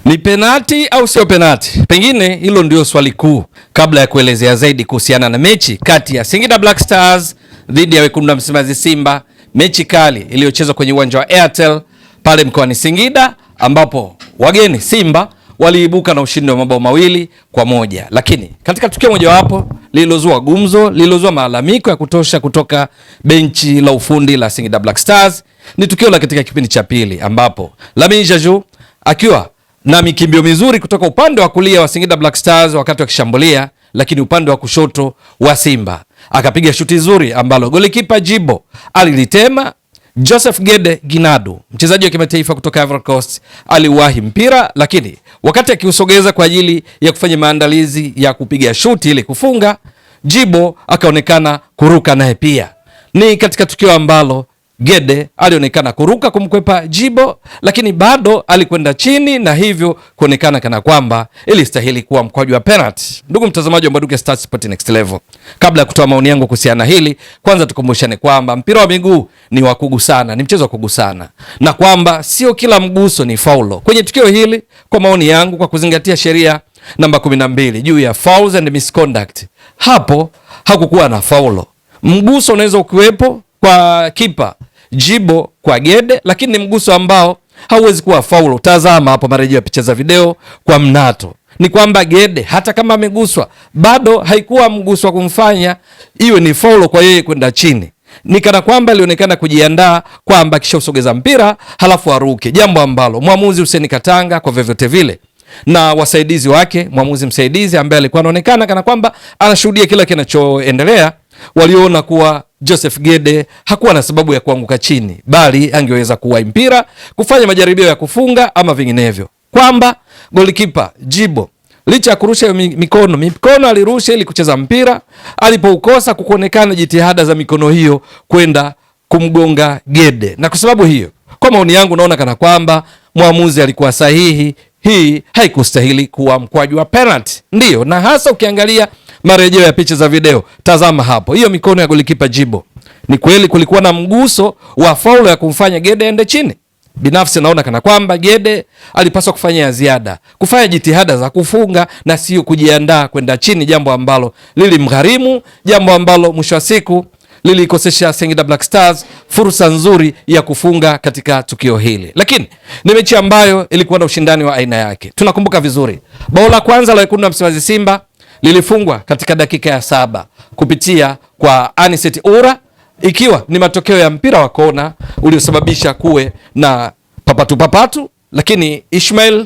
Ni penati au sio penati? Pengine hilo ndio swali kuu kabla ya kuelezea zaidi kuhusiana na mechi kati ya Singida Black Stars dhidi ya wekundu wa Msimbazi Simba, mechi kali iliyochezwa kwenye uwanja wa Airtel pale mkoani Singida, ambapo wageni Simba waliibuka na ushindi wa mabao 2-1. Lakini katika tukio mojawapo lililozua gumzo, lililozua malalamiko ya kutosha kutoka benchi la ufundi la Singida Black Stars, ni tukio la katika kipindi cha pili ambapo Lamine Jaju akiwa na mikimbio mizuri kutoka upande wa kulia wa Singida Black Stars wakati wakishambulia, lakini upande wa kushoto wa Simba akapiga shuti zuri ambalo golikipa Jibo alilitema. Joseph Gede Ginadu, mchezaji wa kimataifa kutoka Ivory Coast, aliwahi mpira, lakini wakati akiusogeza kwa ajili ya kufanya maandalizi ya kupiga shuti ili kufunga, Jibo akaonekana kuruka naye pia. Ni katika tukio ambalo Gede alionekana kuruka kumkwepa Jibo, lakini bado alikwenda chini na hivyo kuonekana kana kwamba ilistahili kuwa mkwaju wa penalty. Ndugu mtazamaji wa Mbwaduke Stats Sport Next Level, kabla ya kutoa maoni yangu kuhusiana hili, kwanza tukumbushane kwamba mpira wa miguu ni wa kugusana, ni mchezo wa kugusana, na kwamba sio kila mguso ni faulo. Kwenye tukio hili, kwa maoni yangu, kwa kuzingatia sheria namba 12 juu ya fouls and misconduct, hapo hakukuwa na faulo. Mguso unaweza ukiwepo kwa kipa Jibo kwa Gede, lakini ni mguso ambao hauwezi kuwa faulo. Tazama hapo marejeo ya picha za video kwa mnato, ni kwamba Gede hata kama ameguswa bado haikuwa mguso wa kumfanya iwe ni faulo kwa yeye kwenda chini. Ni kana kwamba alionekana kujiandaa kwamba kisha usogeza mpira halafu aruke, jambo ambalo mwamuzi Hussein Katanga kwa vyovyote vile na wasaidizi wake, mwamuzi msaidizi ambaye alikuwa anaonekana kana kwamba anashuhudia kila kinachoendelea, waliona kuwa Joseph Gede hakuwa na sababu ya kuanguka chini, bali angeweza kuwa mpira kufanya majaribio ya kufunga ama vinginevyo, kwamba golikipa Jibo licha ya kurusha mikono alirusha ili kucheza mpira, alipoukosa kuonekana jitihada za mikono hiyo kwenda kumgonga Gede. Na kwa sababu hiyo, kwa maoni yangu, naona kana kwamba mwamuzi alikuwa sahihi. Hii haikustahili kuwa mkwaju wa penalty. Ndiyo, na hasa ukiangalia marejeo ya picha za video, tazama hapo hiyo mikono ya golikipa Jibo. Ni kweli kulikuwa na mguso wa faulo ya kumfanya Gede ende chini. Binafsi naona kana kwamba Gede alipaswa kufanya ziada, kufanya jitihada za kufunga na sio kujiandaa kwenda chini, jambo ambalo lilimgharimu, jambo ambalo mwisho wa siku lilikosesha Singida Black Stars fursa nzuri ya kufunga katika tukio hili. Lakini ni mechi ambayo ilikuwa na ushindani wa aina yake. Tunakumbuka vizuri bao la kwanza la wekundu wa Msimbazi Simba lilifungwa katika dakika ya 7 kupitia kwa Anicet Ura, ikiwa ni matokeo ya mpira wa kona uliosababisha kuwe na papatu, lakini Ismail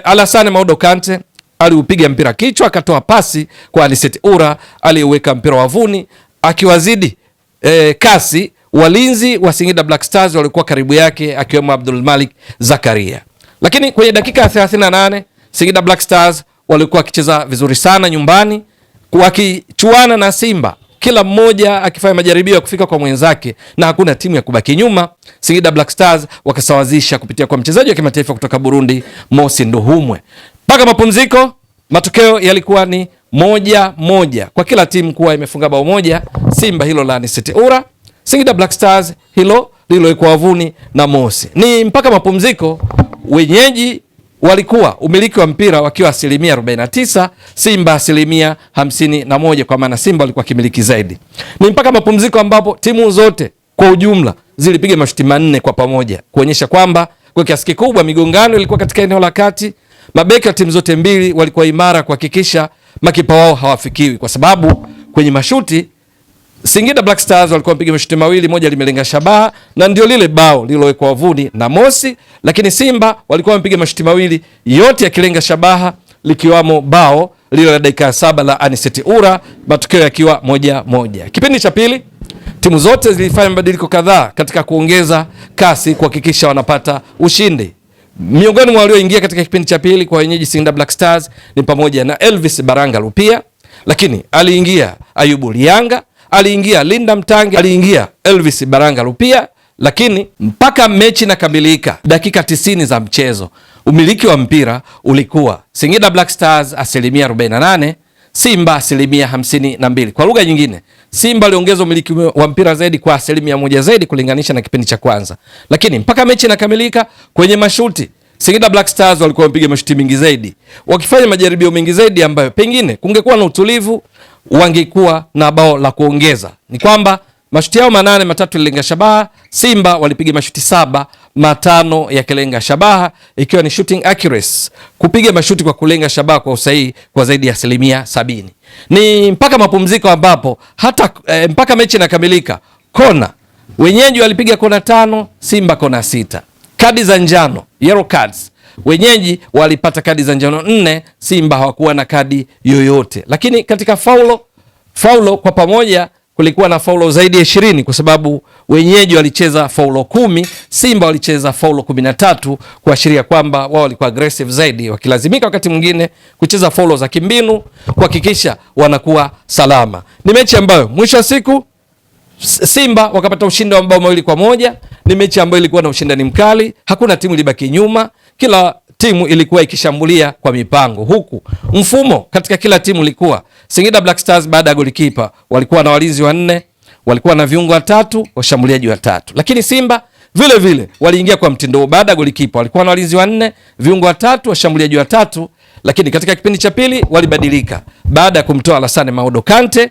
Alassane Maudo Kante aliupiga mpira kichwa, akatoa pasi kwa Anicet Ura aliyeweka mpira wavuni, akiwazidi kasi walinzi wa Singida Black Stars walikuwa karibu yake, akiwemo Abdul Malik Zakaria. Lakini kwenye dakika ya 38 Singida Black Stars walikuwa wakicheza vizuri sana nyumbani, wakichuana na Simba, kila mmoja akifanya majaribio ya kufika kwa mwenzake na hakuna timu ya kubaki nyuma. Singida Black Stars wakasawazisha kupitia kwa mchezaji wa kimataifa kutoka Burundi, Mosi Nduhumwe. Mpaka mapumziko matokeo yalikuwa ni 1-1 kwa kila timu kuwa imefunga bao moja. Simba hilo la Anicet Ura, Singida Black Stars hilo lililowekwa wavuni na Mosi. Ni mpaka mapumziko wenyeji walikuwa umiliki wa mpira wakiwa 49%, Simba 51%, kwa maana Simba walikuwa kimiliki zaidi. Ni mpaka mapumziko ambapo timu zote kwa ujumla zilipiga mashuti 4 kwa pamoja, kuonyesha kwamba kwa kiasi kikubwa migongano ilikuwa katika eneo la kati. Mabeki wa timu zote mbili walikuwa imara kuhakikisha makipa wao hawafikiwi, kwa sababu kwenye mashuti Singida Black Stars walikuwa wapiga mashuti 2, moja limelenga shabaha na ndio lile bao lililowekwa wavuni na Mosi, lakini Simba walikuwa wamepiga mashuti 2 yote yakilenga shabaha, likiwamo bao lile la dakika 7 la Anicet Ura, matokeo yakiwa 1-1. Kipindi cha pili timu zote zilifanya mabadiliko kadhaa katika kuongeza kasi kuhakikisha wanapata ushindi. Miongoni mwa walioingia katika kipindi cha pili kwa wenyeji Singida Black Stars ni pamoja na Elvis Baranga Lupia, lakini aliingia Ayubu Lianga, aliingia Linda Mtangi, aliingia Elvis Baranga Lupia. Lakini mpaka mechi inakamilika, dakika 90 za mchezo, umiliki wa mpira ulikuwa Singida Black Stars 48%, Simba 52%. Kwa lugha nyingine, Simba aliongeza umiliki wa mpira zaidi kwa 1% zaidi kulinganisha na kipindi cha kwanza. Lakini mpaka mechi inakamilika, kwenye mashuti Singida Black Stars walikuwa wamepiga mashuti mingi zaidi, wakifanya majaribio mengi zaidi ambayo pengine kungekuwa na utulivu wangekuwa na bao la kuongeza. Ni kwamba mashuti yao 8, 3 yalilenga shabaha. Simba walipiga mashuti 7, 5 yakilenga shabaha, ikiwa ni shooting accuracy, kupiga mashuti kwa kulenga shabaha kwa usahihi kwa zaidi ya 70%. Ni mpaka mapumziko ambapo hata mpaka mechi inakamilika, kona wenyeji walipiga kona 5, Simba kona 6. Kadi za njano, yellow cards, wenyeji walipata kadi za njano 4, Simba hawakuwa na kadi yoyote. Lakini katika faulo kwa pamoja kulikuwa na faulo zaidi ya 20, kwa sababu wenyeji walicheza faulo 10, Simba walicheza faulo 13, kuashiria kwamba wao walikuwa aggressive zaidi, wakilazimika wakati mwingine kucheza faulo za kimbinu kuhakikisha wanakuwa salama. Ni mechi ambayo mwisho wa siku Simba wakapata ushindi wa mabao 2-1. Ni mechi ambayo ilikuwa na ushindani mkali, hakuna timu ilibaki nyuma, kila timu ilikuwa ikishambulia kwa mipango, huku mfumo katika kila timu ilikuwa Singida Black Stars baada ya golikipa walikuwa na walinzi 4, walikuwa na viungo 3, washambuliaji 3. Lakini Simba vile vile waliingia kwa mtindo huo, baada ya golikipa walikuwa na walinzi 4, viungo 3, washambuliaji 3. Lakini katika kipindi cha pili walibadilika, baada ya kumtoa Alassane Maodo Kante,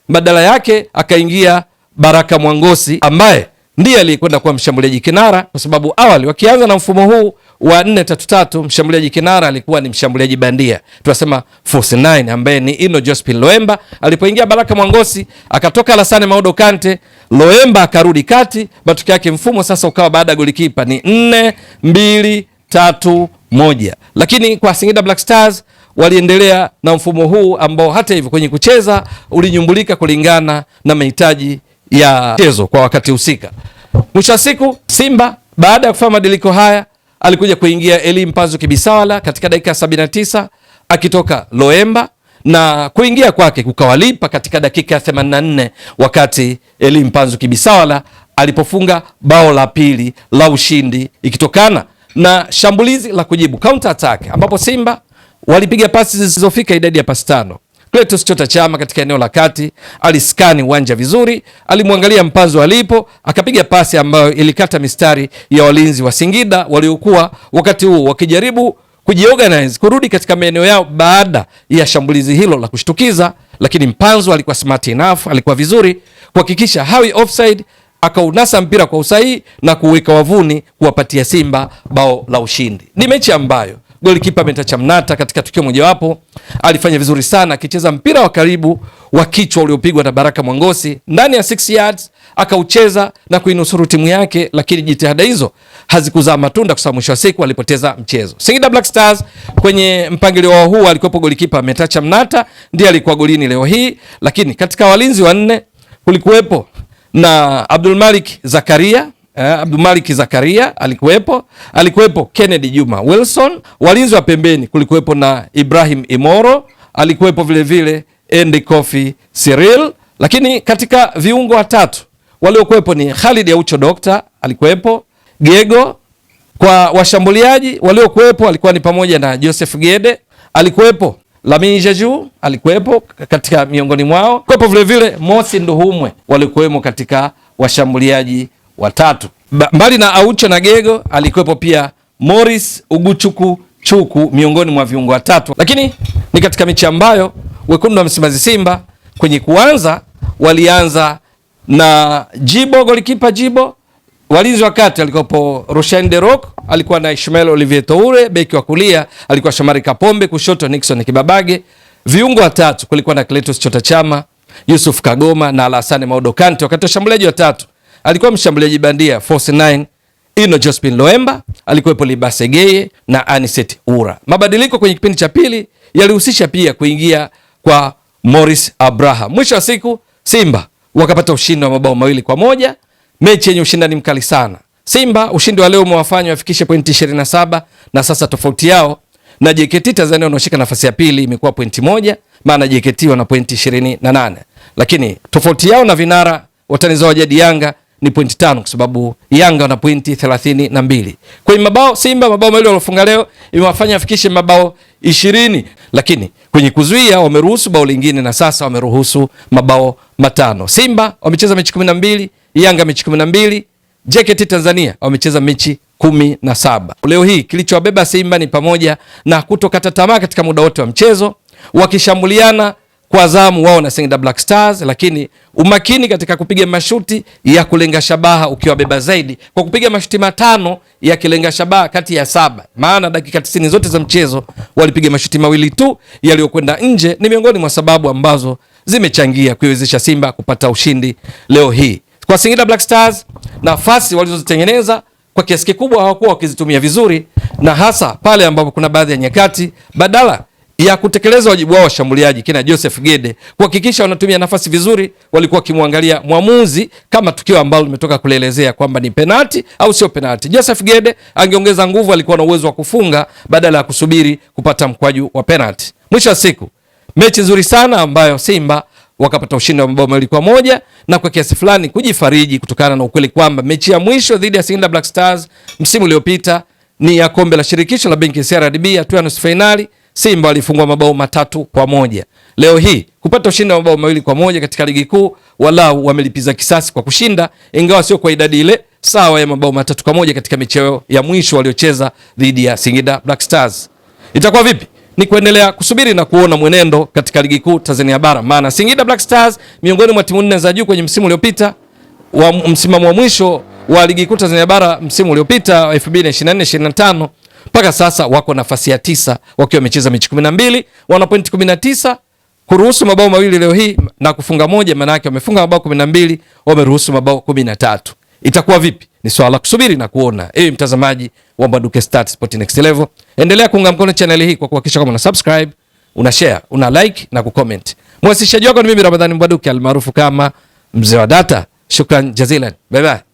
badala yake akaingia Baraka Mwangosi ambaye ndiye aliyekwenda kuwa mshambuliaji kinara, kwa sababu awali wakianza na mfumo huu wa 4-3-3 mshambuliaji kinara alikuwa ni mshambuliaji bandia, tunasema false 9, ambaye ni Ino Jospin Loemba. Alipoingia Baraka Mwangosi akatoka Alassane Maodo Kante, Loemba akarudi kati, matokeo yake mfumo sasa ukawa baada ya golikipa ni 4-2-3-1. Lakini kwa Singida Black Stars waliendelea na mfumo huu ambao hata hivyo kwenye kucheza ulinyumbulika kulingana na mahitaji ya mchezo kwa wakati husika. Mwisho wa siku Simba baada ya kufanya mabadiliko haya alikuja kuingia Eli Mpanzu Kibisawala katika dakika 79 akitoka Loemba, na kuingia kwake kukawalipa katika dakika ya 84 wakati Eli Mpanzu Kibisawala alipofunga bao la pili la ushindi, ikitokana na shambulizi la kujibu counter attack, ambapo Simba walipiga pasi zisizofika idadi ya pasi 5. Cletus Chota Chama katika eneo la kati aliskani uwanja vizuri, alimwangalia Mpanzu alipo, akapiga pasi ambayo ilikata mistari ya walinzi wa Singida waliokuwa wakati huo wakijaribu kujiorganize kurudi katika maeneo yao baada ya shambulizi hilo la kushtukiza. Lakini Mpanzu alikuwa smart enough, alikuwa vizuri kuhakikisha hawi offside, akaunasa mpira kwa usahihi na kuweka wavuni kuwapatia Simba bao la ushindi. Ni mechi ambayo golikipa Metacha Mnata katika tukio mojawapo alifanya vizuri sana, akicheza mpira wa karibu wa kichwa uliopigwa na Baraka Mwangosi ndani ya 6 yards, akaucheza na kuinusuru timu yake. Lakini jitihada hizo hazikuzaa matunda, kwa sababu mwisho wa siku alipoteza mchezo. Singida Black Stars kwenye mpangilio wao huu alikuwepo golikipa Metacha Mnata, ndiye alikuwa golini leo hii. Lakini katika walinzi 4 kulikuwepo na Abdul Malik Zakaria alikuwepo Kennedy Juma Wilson. Walinzi wa pembeni kulikuwepo na Ibrahim Imoro, alikuwepo vile vile Andy Kofi Cyril. Lakini katika viungo 3 waliokuwepo ni Khalid Aucho Doctor, alikuwepo Gego. Kwa washambuliaji waliokuwepo alikuwa ni pamoja na Joseph Gede, alikuwepo Lamine Jaju, alikuwepo katika miongoni mwao, kuwepo vile vile Mosi Nduhumwe, walikuwemo katika washambuliaji 3. Mbali na Aucho na Gego alikuwepo pia Morris Uguchuku Chuku miongoni mwa viungo 3. Lakini ni katika mechi ambayo wekundu wa Msimbazi Simba kwenye kuanza walianza na Jibo, golikipa Jibo. Walinzi wa kati alikuwepo Roshan De Rock, alikuwa na Ishmael Olivier Toure, beki wa kulia alikuwa Shamari Kapombe, kushoto Nixon Kibabage. Viungo 3 kulikuwa na Cletus Chota Chama, Yusuf Kagoma na Alassane Maodo Kante. Wakati wa shambuliaji wa 3 alikuwa mshambuliaji bandia Force 9 Ino Jospin Loemba, alikuwepo Libase Geye na Aniset Ura. Mabadiliko kwenye kipindi cha pili yalihusisha pia kuingia kwa Morris Abraham. Mwisho wa siku Simba wakapata ushindi wa mabao 2-1, mechi yenye ushindani mkali sana. Simba ushindi wa leo umewafanya wafikishe pointi 27, na sasa tofauti yao na JKT Tanzania wanaoshika nafasi ya pili imekuwa pointi 1, maana JKT wana pointi 28. Lakini tofauti yao na vinara watani zao jadi Yanga ni pointi 5, kwa sababu Yanga wana pointi 32. Kwenye mabao Simba mabao 2 waliofunga leo imewafanya afikishe mabao 20, lakini kwenye kuzuia wameruhusu bao lingine na sasa wameruhusu mabao 5. Simba wamecheza mechi 12, Yanga mechi 12, JKT Tanzania wamecheza mechi 17. Leo hii kilichowabeba Simba ni pamoja na kutokata tamaa katika muda wote wa mchezo, wakishambuliana kwa zamu wao na Singida Black Stars, lakini umakini katika kupiga mashuti ya kulenga shabaha ukiwabeba zaidi kwa kupiga mashuti 5 ya kilenga shabaha kati ya 7. Maana dakika 90 zote za mchezo walipiga mashuti 2 tu yaliyokwenda nje. Ni miongoni mwa sababu ambazo zimechangia kuiwezesha Simba kupata ushindi leo hii. Kwa Singida Black Stars, nafasi walizozitengeneza kwa kiasi kikubwa hawakuwa wakizitumia vizuri, na hasa pale ambapo kuna baadhi ya nyakati badala ya kutekeleza wajibu wao washambuliaji kina Joseph Gede kuhakikisha wanatumia nafasi vizuri, walikuwa kimwangalia mwamuzi kama tukio ambalo limetoka kuelezea kwamba ni penalti au sio penalti. Joseph Gede angeongeza nguvu, alikuwa na uwezo wa kufunga badala ya kusubiri kupata mkwaju wa penalti. Mwisho wa siku, mechi nzuri sana ambayo Simba wakapata ushindi wa mabao 2-1 na kwa kiasi fulani kujifariji kutokana na ukweli kwamba mechi ya mwisho dhidi ya Singida Black Stars msimu uliopita ni ya kombe la shirikisho la benki CRDB hatua ya nusu finali. Simba walifungwa mabao 3-1. Leo hii kupata ushindi wa mabao 2-1 katika ligi kuu, walau wamelipiza kisasi kwa kushinda, ingawa sio kwa idadi ile sawa ya mabao 3-1 katika mechi ya mwisho waliocheza dhidi ya Singida Black Stars. Itakuwa vipi? Ni kuendelea kusubiri na kuona mwenendo katika ligi kuu Tanzania bara, maana Singida Black Stars miongoni mwa timu 4 za juu kwenye msimu uliopita wa msimamo wa mwisho wa ligi kuu Tanzania bara msimu uliopita 2024-2025 mpaka sasa wako nafasi ya 9 wakiwa wamecheza mechi 12, wana point 19, kuruhusu mabao 2 leo hii na kufunga 1, maana yake wamefunga mabao 12, wameruhusu mabao 13. Itakuwa vipi? Ni swala kusubiri na kuona. Ewe mtazamaji wa Mbwaduke Stats Sport Next Level, endelea kuunga mkono channel hii kwa kuhakikisha kama una subscribe, una share, una like na kucomment. Mwasishaji wako ni mimi Ramadhani Mbwaduke almaarufu kama Mzee wa Data. Shukran jazilan. Bye bye.